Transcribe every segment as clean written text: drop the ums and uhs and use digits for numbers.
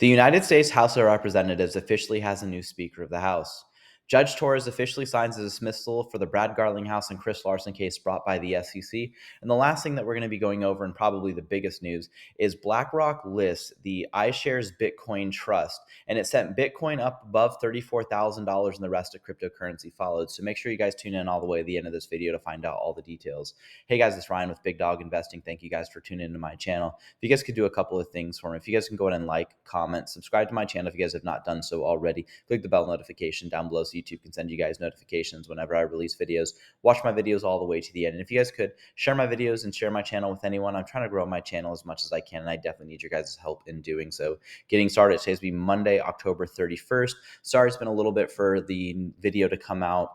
The United States House of Representatives officially has a new Speaker of the House. Judge Torres officially signs a dismissal for the Brad Garlinghouse and Chris Larson case brought by the SEC. And the last thing that we're going to be going over, and probably the biggest news, is Blackrock lists the Ishares Bitcoin Trust, and it sent Bitcoin up above $34,000, and the rest of cryptocurrency followed. So make sure you guys tune in all the way to the end of this video to find out all the details. Hey guys, it's Ryan with Big Dog Investing. Thank you guys for tuning into my channel. If you guys could do a couple of things for me, if you guys can go ahead and like, comment, subscribe to my channel if you guys have not done so already. Click the bell notification down below so YouTube can send you guys notifications whenever I release videos. Watch my videos all the way to the end. And if you guys could share my videos and share my channel with anyone, I'm trying to grow my channel as much as I can, and I definitely need your guys' help in doing so. Getting started, today's be Monday, October 31st. Sorry it's been a little bit for the video to come out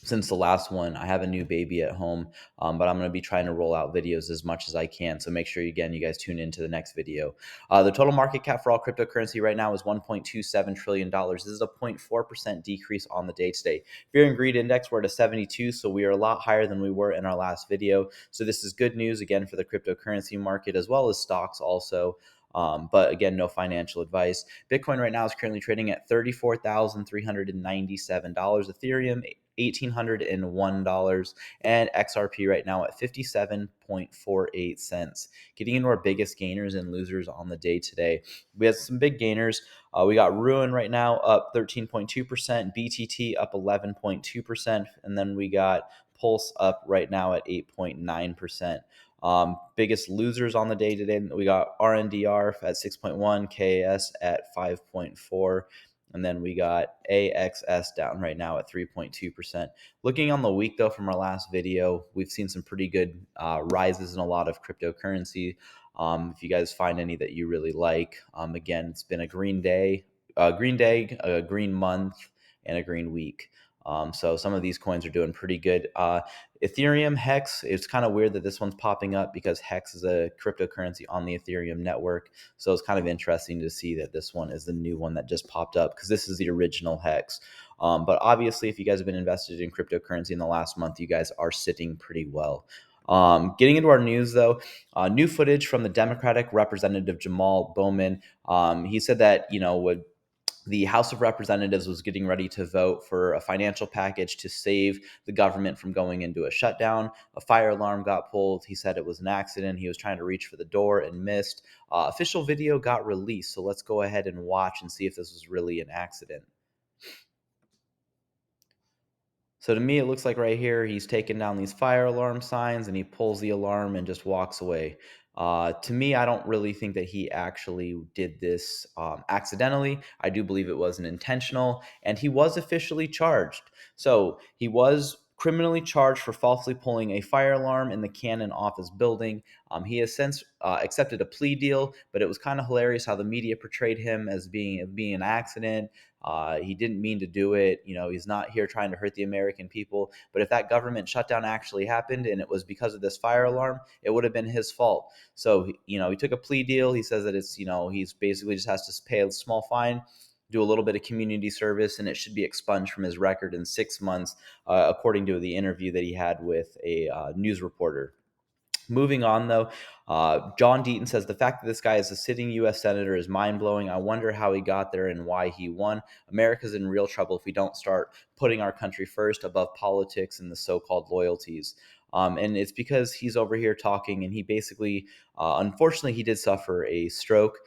since the last one. I have a new baby at home, but I'm going to be trying to roll out videos as much as I can. So make sure, again, you guys tune into the next video. The total market cap for all cryptocurrency right now is $1.27 trillion. This is a 0.4% decrease on the day today. Fear and greed index, we're at a 72, so we are a lot higher than we were in our last video. So this is good news, again, for the cryptocurrency market as well as stocks also. But again, no financial advice. Bitcoin right now is currently trading at $34,397. Ethereum, $1,801, and XRP right now at 57.48 cents. Getting into our biggest gainers and losers on the day today, we had some big gainers. We got Ruin right now up 13.2%, BTT up 11.2%, and then we got Pulse up right now at 8.9%. Biggest losers on the day today, we got RNDR at 6.1, KAS at 5.4, and then we got AXS down right now at 3.2%. Looking on the week, though, from our last video, we've seen some pretty good rises in a lot of cryptocurrency. If you guys find any that you really like, again, it's been a green day, a green month, and a green week. So some of these coins are doing pretty good. Ethereum, Hex, it's kind of weird that this one's popping up because Hex is a cryptocurrency on the Ethereum network. So it's kind of interesting to see that this one is the new one that just popped up because this is the original Hex. But obviously, if you guys have been invested in cryptocurrency in the last month, you guys are sitting pretty well. Getting into our news, though, new footage from the Democratic Representative Jamal Bowman. He said that, the House of Representatives was getting ready to vote for a financial package to save the government from going into a shutdown. A fire alarm got pulled. He said it was an accident. He was trying to reach for the door and missed. Official video got released, so let's go ahead and watch and see if this was really an accident. So to me, it looks like right here, he's taking down these fire alarm signs and he pulls the alarm and just walks away. To me, I don't really think that he actually did this accidentally. I do believe it was an intentional, and he was officially charged. So he was criminally charged for falsely pulling a fire alarm in the Cannon office building. He has since accepted a plea deal, but it was kind of hilarious how the media portrayed him as being an accident. He didn't mean to do it. He's not here trying to hurt the American people. But if that government shutdown actually happened and it was because of this fire alarm, it would have been his fault. So, he took a plea deal. He says that it's, he's basically just has to pay a small fine, do a little bit of community service, and it should be expunged from his record in 6 months, according to the interview that he had with a news reporter. Moving on, though, John Deaton says the fact that this guy is a sitting U.S. senator is mind-blowing. I wonder how he got there and why he won. America's in real trouble if we don't start putting our country first above politics and the so-called loyalties. And it's because he's over here talking, and he basically, unfortunately, he did suffer a stroke.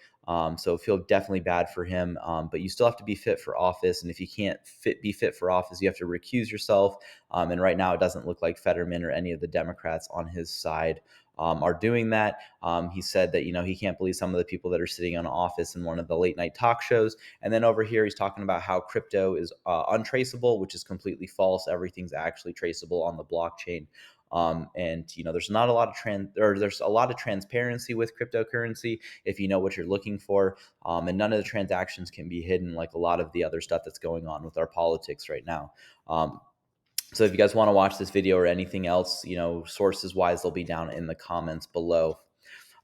So feel definitely bad for him. But you still have to be fit for office. And if you can't be fit for office, you have to recuse yourself. And right now, it doesn't look like Fetterman or any of the Democrats on his side are doing that. He said that, he can't believe some of the people that are sitting in office in one of the late night talk shows. And then over here, he's talking about how crypto is untraceable, which is completely false. Everything's actually traceable on the blockchain. And there's not a lot of there's a lot of transparency with cryptocurrency if you know what you're looking for, and none of the transactions can be hidden like a lot of the other stuff that's going on with our politics right now. So if you guys want to watch this video or anything else, sources wise, they'll be down in the comments below.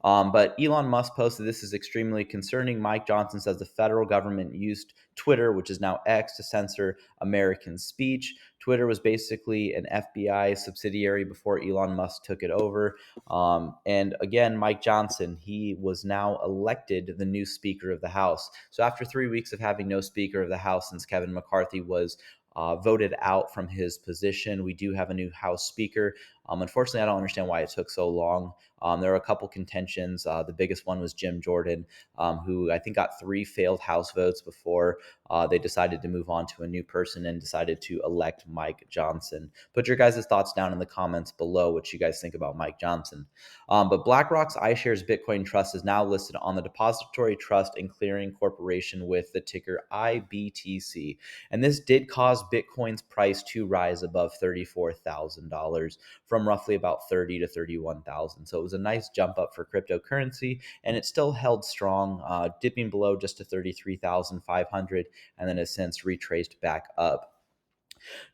But Elon Musk posted, "This is extremely concerning." Mike Johnson says the federal government used Twitter, which is now X, to censor American speech. Twitter was basically an FBI subsidiary before Elon Musk took it over. And again, Mike Johnson, he was now elected the new Speaker of the House. So after 3 weeks of having no Speaker of the House since Kevin McCarthy was voted out from his position, we do have a new House Speaker. Unfortunately, I don't understand why it took so long. There are a couple contentions. The biggest one was Jim Jordan, who I think got 3 failed House votes before they decided to move on to a new person and decided to elect Mike Johnson. Put your guys' thoughts down in the comments below what you guys think about Mike Johnson. But BlackRock's Ishares Bitcoin Trust is now listed on the Depository Trust and Clearing Corporation with the ticker IBTC. And this did cause Bitcoin's price to rise above $34,000 from roughly about 30 to 31,000. So it was a nice jump up for cryptocurrency, and it still held strong, dipping below just to 33,500, and then has since retraced back up.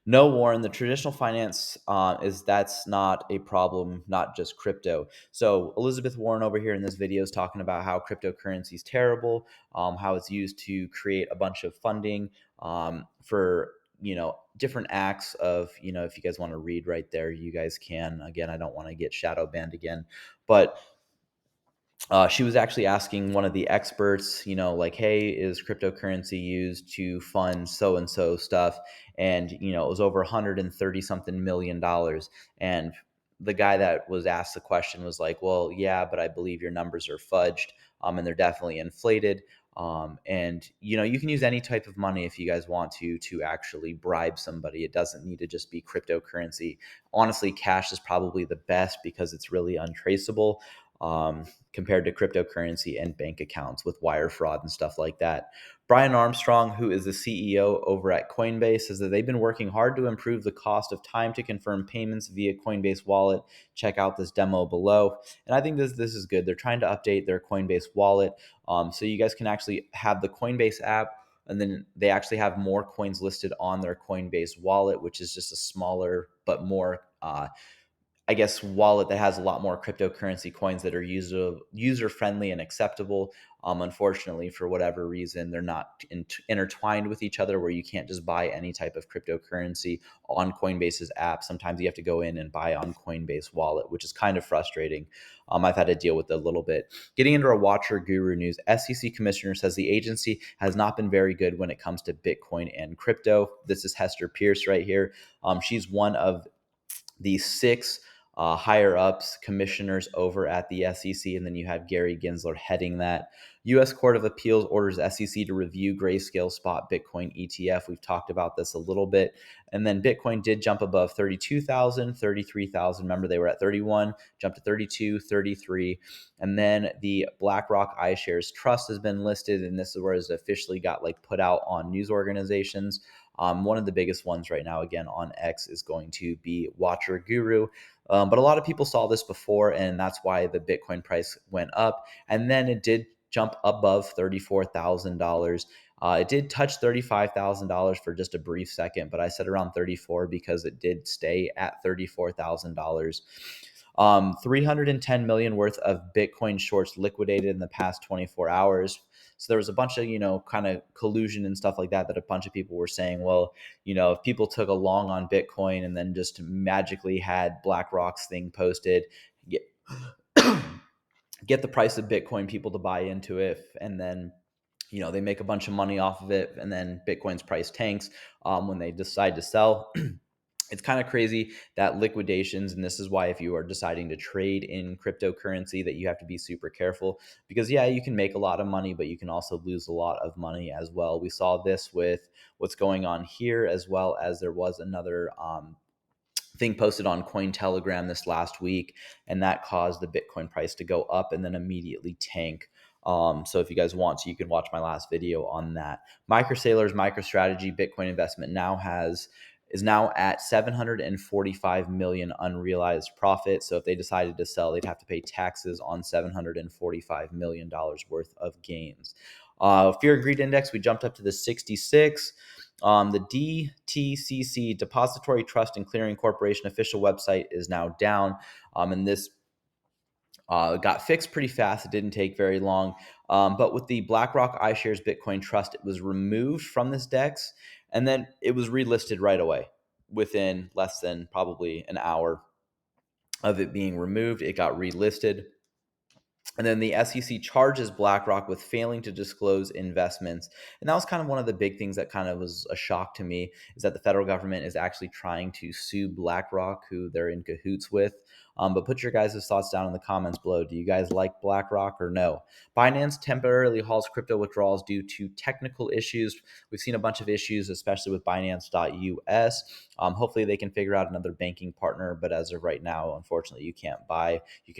No, Warren, the traditional finance is that's not a problem, not just crypto. So Elizabeth Warren over here in this video is talking about how cryptocurrency is terrible, how it's used to create a bunch of funding for different acts of if you guys want to read right there, you guys can. Again, I don't want to get shadow banned again, but she was actually asking one of the experts, like, hey, is cryptocurrency used to fund so and so stuff? And, it was over 130 something $1 million. And the guy that was asked the question was like, well, yeah, but I believe your numbers are fudged, and they're definitely inflated. And, you can use any type of money if you guys want to actually bribe somebody. It doesn't need to just be cryptocurrency. Honestly, cash is probably the best because it's really untraceable. Compared to cryptocurrency and bank accounts with wire fraud and stuff like that. Brian Armstrong, who is the CEO over at Coinbase, says that they've been working hard to improve the cost of time to confirm payments via Coinbase wallet. Check out this demo below. And I think this is good. They're trying to update their Coinbase wallet, so you guys can actually have the Coinbase app, and then they actually have more coins listed on their Coinbase wallet, which is just a smaller but more I guess, wallet that has a lot more cryptocurrency coins that are user friendly and acceptable. Unfortunately, for whatever reason, they're not intertwined with each other, where you can't just buy any type of cryptocurrency on Coinbase's app. Sometimes you have to go in and buy on Coinbase Wallet, which is kind of frustrating. I've had to deal with it a little bit. Getting into our Watcher Guru news, SEC Commissioner says the agency has not been very good when it comes to Bitcoin and crypto. This is Hester Pierce right here. She's one of the 6 higher ups commissioners over at the SEC, and then you have Gary Gensler heading that. U.S. Court of Appeals orders SEC to review Grayscale spot Bitcoin ETF. We've talked about this a little bit. And then Bitcoin did jump above 32,000, 33,000. Remember, they were at 31, jumped to 32, 33. And then the BlackRock iShares Trust has been listed, and this is where it's officially got put out on news organizations. One of the biggest ones right now, again, on X is going to be Watcher Guru. But a lot of people saw this before, and that's why the Bitcoin price went up. And then it did jump above $34,000. It did touch $35,000 for just a brief second, but I said around 34 because it did stay at $34,000. 310 million worth of Bitcoin shorts liquidated in the past 24 hours. So there was a bunch of, kind of collusion and stuff like that a bunch of people were saying, well, if people took a long on Bitcoin and then just magically had BlackRock's thing posted, get, get the price of Bitcoin, people to buy into it, and then they make a bunch of money off of it, and then Bitcoin's price tanks when they decide to sell. It's kind of crazy that liquidations, and this is why if you are deciding to trade in cryptocurrency, that you have to be super careful, because yeah, you can make a lot of money, but you can also lose a lot of money as well. We saw this with what's going on here, as well as there was another thing posted on Cointelegram this last week, and that caused the Bitcoin price to go up and then immediately tank. So if you guys want to, you can watch my last video on that. Microsailor's MicroStrategy Bitcoin investment is now at 745 million unrealized profit. So if they decided to sell, they'd have to pay taxes on $745 million worth of gains. Fear and Greed Index, we jumped up to the 66. The DTCC, Depository Trust and Clearing Corporation official website, is now down. And this Got fixed pretty fast. It didn't take very long. But with the BlackRock Ishares Bitcoin Trust, it was removed from this DEX, and then it was relisted right away within less than probably an hour of it being removed. It got relisted. And then the SEC charges BlackRock with failing to disclose investments. And that was kind of one of the big things that kind of was a shock to me, is that the federal government is actually trying to sue BlackRock, who they're in cahoots with. But put your guys' thoughts down in the comments below. Do you guys like BlackRock or no? Binance temporarily halts crypto withdrawals due to technical issues. We've seen a bunch of issues, especially with Binance.us. Hopefully they can figure out another banking partner. But as of right now, unfortunately, you can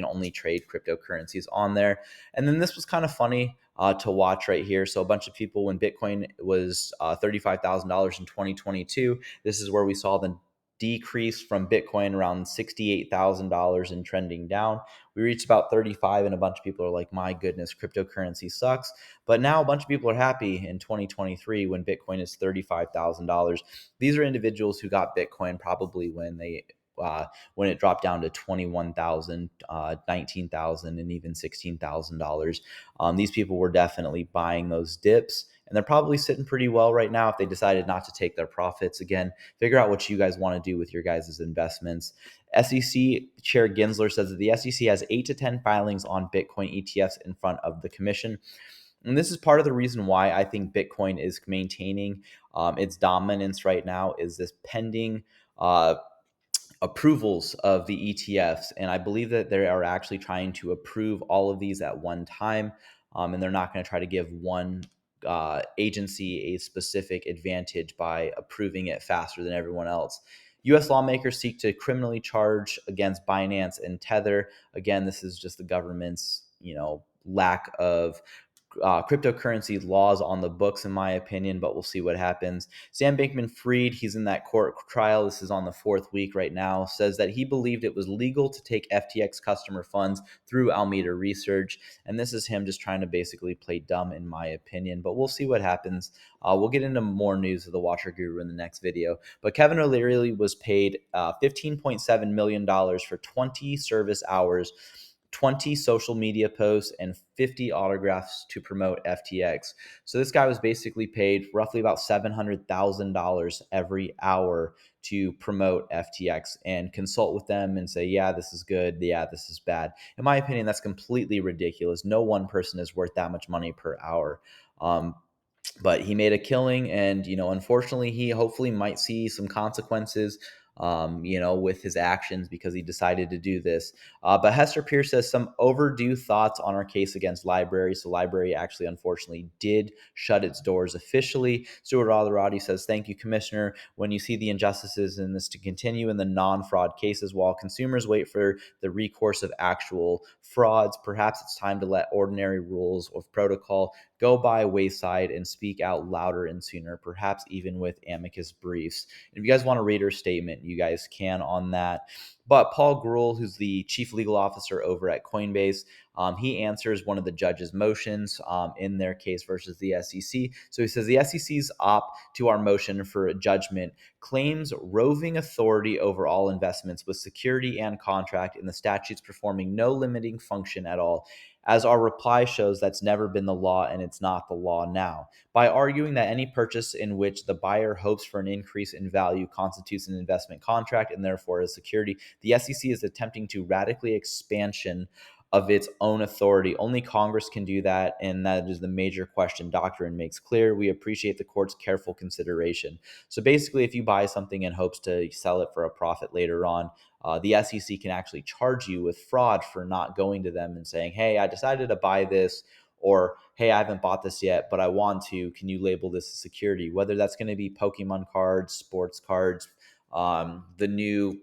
only trade cryptocurrencies on there. And then this was kind of funny to watch right here. So a bunch of people, when Bitcoin was $35,000 in 2022, this is where we saw the decrease from Bitcoin around $68,000 and trending down. We reached about 35 and a bunch of people are like, my goodness, cryptocurrency sucks. But now a bunch of people are happy in 2023 when Bitcoin is $35,000. These are individuals who got Bitcoin probably when it dropped down to 21,000, 19,000, and even $16,000. These people were definitely buying those dips, and they're probably sitting pretty well right now if they decided not to take their profits. Again, figure out what you guys want to do with your guys' investments. SEC Chair Gensler says that the SEC has 8 to 10 filings on Bitcoin ETFs in front of the commission. And this is part of the reason why I think Bitcoin is maintaining its dominance right now, is this pending approvals of the ETFs. And I believe that they are actually trying to approve all of these at one time. And they're not going to try to give one agency a specific advantage by approving it faster than everyone else. U.S. lawmakers seek to criminally charge against Binance and Tether. Again, this is just the government's, lack of cryptocurrency laws on the books, in my opinion, but we'll see what happens. Sam Bankman-Fried, he's in that court trial. This is on the 4th week right now, says that he believed it was legal to take FTX customer funds through Alameda Research. And this is him just trying to basically play dumb, in my opinion, but we'll see what happens. We'll get into more news of the Watcher Guru in the next video. But Kevin O'Leary was paid $15.7 million for 20 service hours, 20 social media posts, and 50 autographs to promote FTX. So this guy was basically paid roughly about $700,000 every hour to promote FTX and consult with them and say, yeah, this is good. Yeah, this is bad. In my opinion, that's completely ridiculous. No one person is worth that much money per hour. But he made a killing, and unfortunately he hopefully might see some consequences with his actions, because he decided to do this. But Hester Pierce says some overdue thoughts on our case against Library. So Library actually, unfortunately, did shut its doors officially. Stuart Rotherati says, thank you, Commissioner. When you see the injustices in this to continue in the non-fraud cases while consumers wait for the recourse of actual frauds, perhaps it's time to let ordinary rules of protocol go by wayside and speak out louder and sooner, perhaps even with amicus briefs. And if you guys want to read her statement, you guys can on that. But Paul Gruel, who's the chief legal officer over at Coinbase, he answers one of the judge's motions in their case versus the SEC. So he says the SEC's op to our motion for a judgment claims roving authority over all investments with security and contract in the statutes performing no limiting function at all. As our reply shows, that's never been the law, and it's not the law now. By arguing that any purchase in which the buyer hopes for an increase in value constitutes an investment contract and therefore a security, the SEC is attempting to radically expansion of its own authority. Only Congress can do that, and that is the major question doctrine makes clear. We appreciate the court's careful consideration. So basically, if you buy something in hopes to sell it for a profit later on, the SEC can actually charge you with fraud for not going to them and saying, hey, I decided to buy this, or hey, I haven't bought this yet, but I want to. Can you label this as security? Whether that's going to be Pokemon cards, sports cards, the new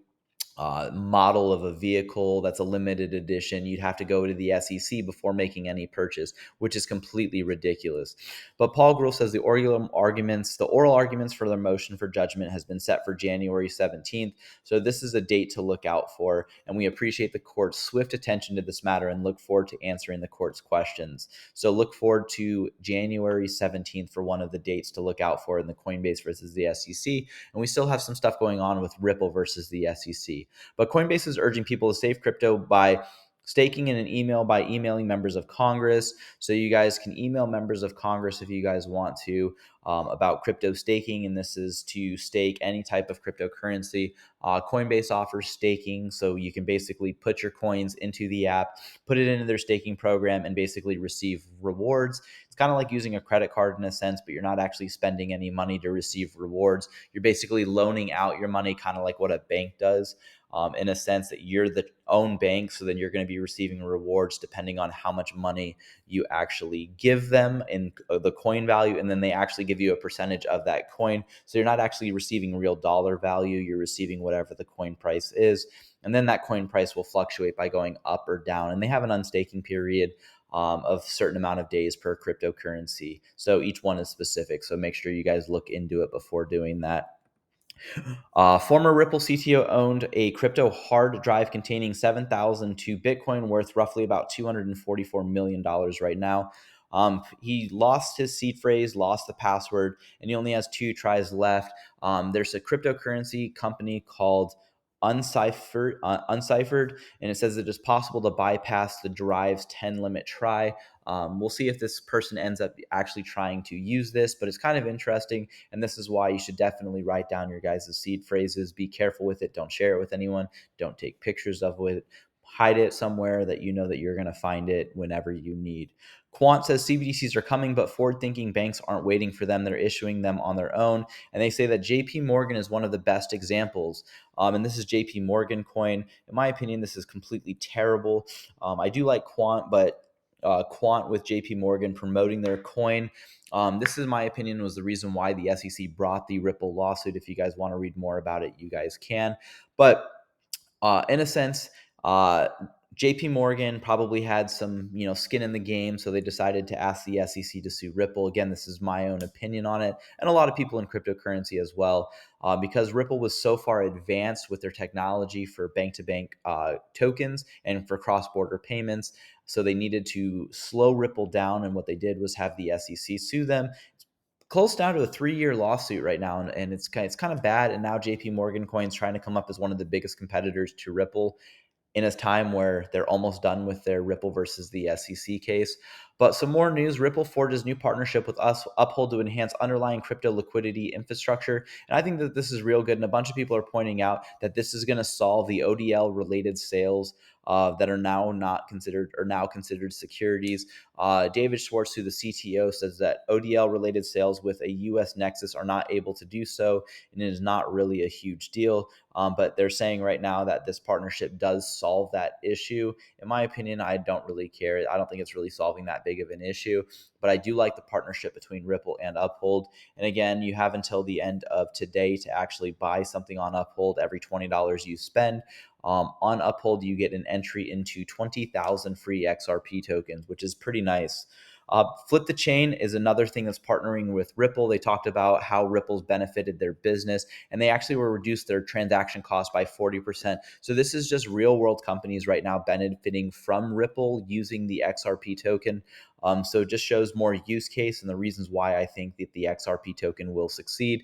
model of a vehicle that's a limited edition, you'd have to go to the SEC before making any purchase, which is completely ridiculous. But Paul Gruel says the oral arguments for their motion for judgment has been set for January 17th. So this is a date to look out for, and we appreciate the court's swift attention to this matter and look forward to answering the court's questions. So look forward to January 17th for one of the dates to look out for in the Coinbase versus the SEC. And we still have some stuff going on with Ripple versus the SEC. But Coinbase is urging people to save crypto by Staking in an email by emailing members of Congress. So you guys can email members of Congress if you guys want to, about crypto staking, and this is to stake any type of cryptocurrency. Coinbase offers staking, so you can basically put your coins into the app, put it into their staking program, and basically receive rewards. It's kind of like using a credit card in a sense, but you're not actually spending any money to receive rewards. You're basically loaning out your money, kind of like what a bank does. In a sense that you're the own bank, so then you're going to be receiving rewards depending on how much money you actually give them in the coin value, and then they actually give you a percentage of that coin. So you're not actually receiving real dollar value, you're receiving whatever the coin price is, and then that coin price will fluctuate by going up or down, and they have an unstaking period of a certain amount of days per cryptocurrency. So each one is specific, so make sure you guys look into it before doing that. Former Ripple CTO owned a crypto hard drive containing 7,002 Bitcoin, worth roughly about $244 million right now. He lost his seed phrase, lost the password, and he only has 2 tries left. There's a cryptocurrency company called Unciphered, and it says it is possible to bypass the drive's 10 limit try. We'll see if this person ends up actually trying to use this, but it's kind of interesting. And this is why you should definitely write down your guys' seed phrases. Be careful with it. Don't share it with anyone. Don't take pictures of it. Hide it somewhere that you know that you're going to find it whenever you need. Quant says CBDCs are coming, but forward-thinking banks aren't waiting for them. They're issuing them on their own. And they say that JP Morgan is one of the best examples. And this is JP Morgan coin. In my opinion, this is completely terrible. I do like Quant, but Quant with JP Morgan promoting their coin. This is my opinion was the reason why the SEC brought the Ripple lawsuit. If you guys want to read more about it, you guys can. But in a sense, uh, JP Morgan probably had some, skin in the game, so they decided to ask the SEC to sue Ripple. Again, this is my own opinion on it, and a lot of people in cryptocurrency as well, because Ripple was so far advanced with their technology for bank-to-bank tokens and for cross-border payments. So they needed to slow Ripple down, and what they did was have the SEC sue them. Close down to a 3-year lawsuit right now, and it's kind of bad. And now JP Morgan coin's trying to come up as one of the biggest competitors to Ripple in a time where they're almost done with their Ripple versus the SEC case. But some more news: Ripple forges new partnership with us, Uphold, to enhance underlying crypto liquidity infrastructure. And I think that this is real good. And a bunch of people are pointing out that this is going to solve the ODL related sales that are now not considered or now considered securities. David Schwartz, who the CTO, says that ODL related sales with a US nexus are not able to do so, and it is not really a huge deal. But they're saying right now that this partnership does solve that issue. In my opinion, I don't really care. I don't think it's really solving that big of an issue, but I do like the partnership between Ripple and Uphold. And again, you have until the end of today to actually buy something on Uphold. Every $20 you spend on Uphold, you get an entry into 20,000 free XRP tokens, which is pretty nice. Flip the Chain is another thing that's partnering with Ripple. They talked about how Ripple's benefited their business, and they actually will reduce their transaction cost by 40%. So this is just real world companies right now benefiting from Ripple using the XRP token. So it just shows more use case and the reasons why I think that the XRP token will succeed.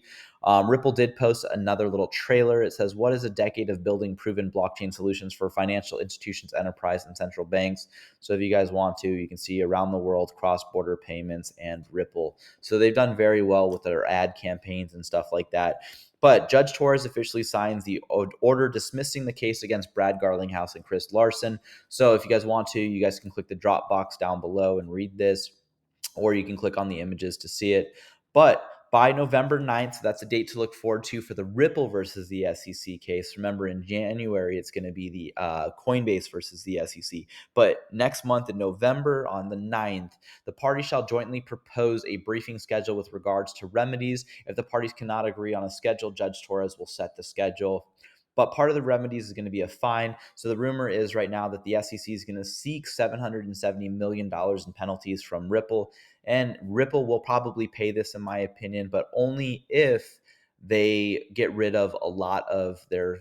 Ripple did post another little trailer. It says, "What is a decade of building proven blockchain solutions for financial institutions, enterprise, and central banks?" So if you guys want to, you can see around the world, cross-border payments, and Ripple. So they've done very well with their ad campaigns and stuff like that. But Judge Torres officially signs the order dismissing the case against Brad Garlinghouse and Chris Larson. So if you guys want to, you guys can click the drop box down below and read this, or you can click on the images to see it. But by November 9th, that's a date to look forward to for the Ripple versus the SEC case. Remember, in January, it's going to be the Coinbase versus the SEC. But next month in November, on the 9th, the parties shall jointly propose a briefing schedule with regards to remedies. If the parties cannot agree on a schedule, Judge Torres will set the schedule. But part of the remedies is going to be a fine. So the rumor is right now that the SEC is going to seek $770 million in penalties from Ripple. And Ripple will probably pay this, in my opinion, but only if they get rid of a lot of their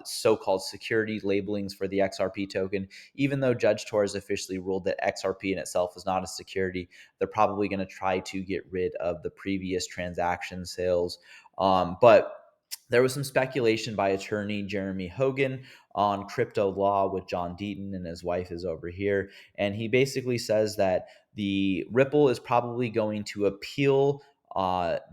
so-called security labelings for the XRP token. Even though Judge Torres officially ruled that XRP in itself is not a security, they're probably going to try to get rid of the previous transaction sales. But There was some speculation by attorney Jeremy Hogan on crypto law with John Deaton, and his wife is over here. And he basically says that the Ripple is probably going to appeal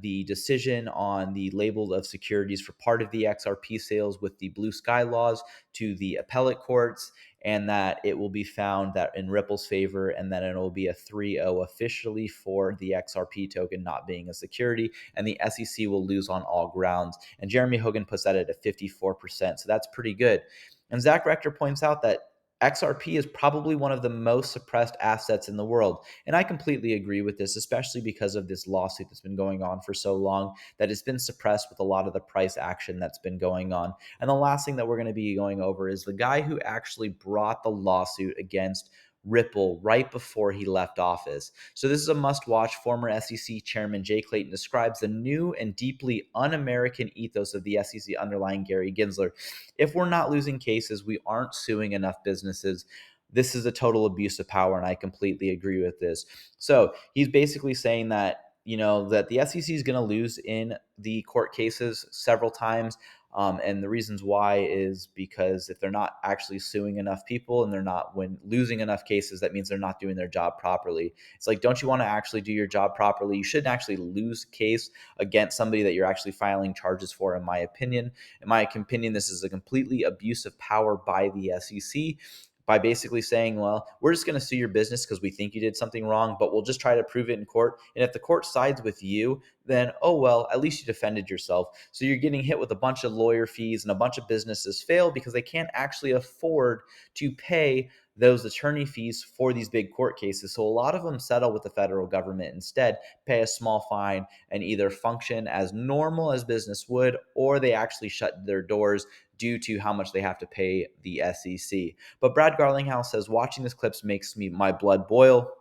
the decision on the label of securities for part of the XRP sales with the blue sky laws to the appellate courts, and that it will be found that in Ripple's favor, and then it will be a 3-0 officially for the XRP token not being a security, and the SEC will lose on all grounds. And Jeremy Hogan puts that at a 54%. So that's pretty good. And Zach Rector points out that XRP is probably one of the most suppressed assets in the world. And I completely agree with this, especially because of this lawsuit that's been going on for so long, that it's been suppressed with a lot of the price action that's been going on. And the last thing that we're going to be going over is the guy who actually brought the lawsuit against Ripple right before he left office. So this is a must-watch. Former SEC Chairman Jay Clayton describes the new and deeply un-American ethos of the SEC underlying Gary Gensler. If we're not losing cases, we aren't suing enough businesses. This is a total abuse of power, and I completely agree with this. So he's basically saying that that the SEC is going to lose in the court cases several times. And the reasons why is because if they're not actually suing enough people and they're not losing enough cases, that means they're not doing their job properly. It's like, don't you want to actually do your job properly? You shouldn't actually lose case against somebody that you're actually filing charges for, in my opinion. In my opinion, this is a completely abuse of power by the SEC by basically saying, well, we're just going to sue your business because we think you did something wrong, but we'll just try to prove it in court. And if the court sides with you, then, oh, well, at least you defended yourself. So you're getting hit with a bunch of lawyer fees, and a bunch of businesses fail because they can't actually afford to pay those attorney fees for these big court cases. So a lot of them settle with the federal government instead, pay a small fine, and either function as normal as business would, or they actually shut their doors due to how much they have to pay the SEC. But Brad Garlinghouse says, watching this clips makes my blood boil.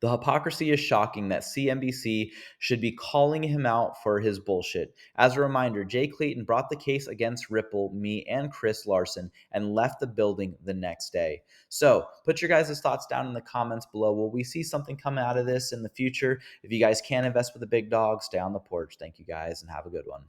The hypocrisy is shocking that CNBC should be calling him out for his bullshit. As a reminder, Jay Clayton brought the case against Ripple, me, and Chris Larson and left the building the next day. So put your guys' thoughts down in the comments below. Will we see something come out of this in the future? If you guys can invest with the big dog, stay on the porch. Thank you guys and have a good one.